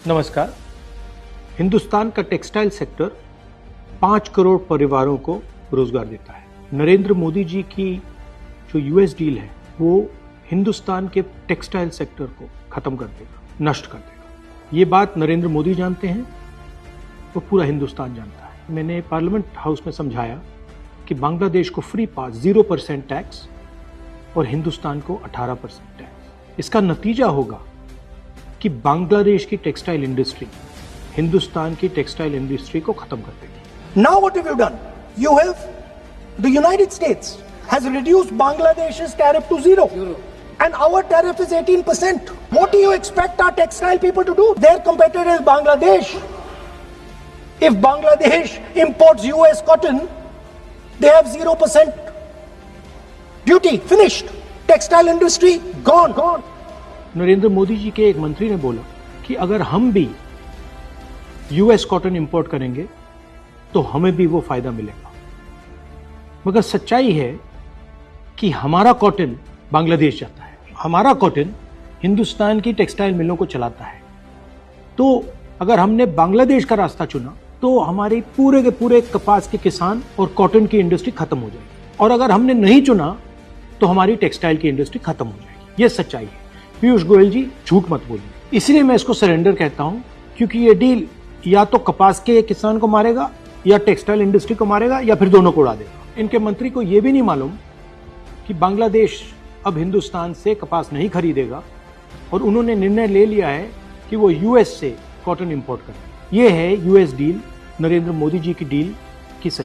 नमस्कार। हिंदुस्तान का textile sector 5 crore परिवारों को रोजगार देता है। नरेंद्र मोदी जी की जो यूएस डील है वो हिंदुस्तान के टेक्सटाइल सेक्टर को खत्म कर देगा, नष्ट कर देगा। ये बात नरेंद्र मोदी जानते हैं और पूरा हिंदुस्तान जानता है। मैंने पार्लियामेंट हाउस में समझाया कि बांग्लादेश को फ्री पास 0% टैक्स और हिंदुस्तान को 18% टैक्स। इसका नतीजा होगा कि बांग्लादेश की टेक्सटाइल इंडस्ट्री हिंदुस्तान की टेक्सटाइल इंडस्ट्री को खत्म कर देगी। Now what have you done? You have, the United States has reduced Bangladesh's tariff to zero. And our tariff is 18%. What do you expect our textile people to do? Their competitor is Bangladesh. If Bangladesh imports US cotton, they have 0% duty. Finished. Textile industry gone. Narendra Modi ji के एक मंत्री ने बोला कि अगर हम भी US cotton import करेंगे तो हमें भी वो फायदा मिलेगा। मगर सच्चाई है कि हमारा कॉटन बांग्लादेश जाता है, हमारा कॉटन हिंदुस्तान की टेक्सटाइल मिलों को चलाता है। तो अगर हमने बांग्लादेश का रास्ता चुना तो हमारे पूरे के पूरे कपास के किसान और कॉटन की इंडस्ट्री खत्म हो जाएगी, और अगर हमने नहीं चुना तो हमारी टेक्सटाइल की इंडस्ट्री खत्म हो जाएगी। ये सच्चाई है। पीयूष गोयल जी झूठ मत बोलिए। इसलिए मैं इसको सरेंडर कहता हूं, क्योंकि ये डील या तो कपास के किसान को मारेगा या टेक्सटाइल इंडस्ट्री को मारेगा या फिर दोनों को उड़ा देगा। इनके मंत्री को यह भी नहीं मालूम कि बांग्लादेश अब हिंदुस्तान से कपास नहीं खरीदेगा और उन्होंने निर्णय ले लिया है कि वो यूएस से कॉटन इंपोर्ट करें। यह है यूएस डील, नरेंद्र मोदी जी की डील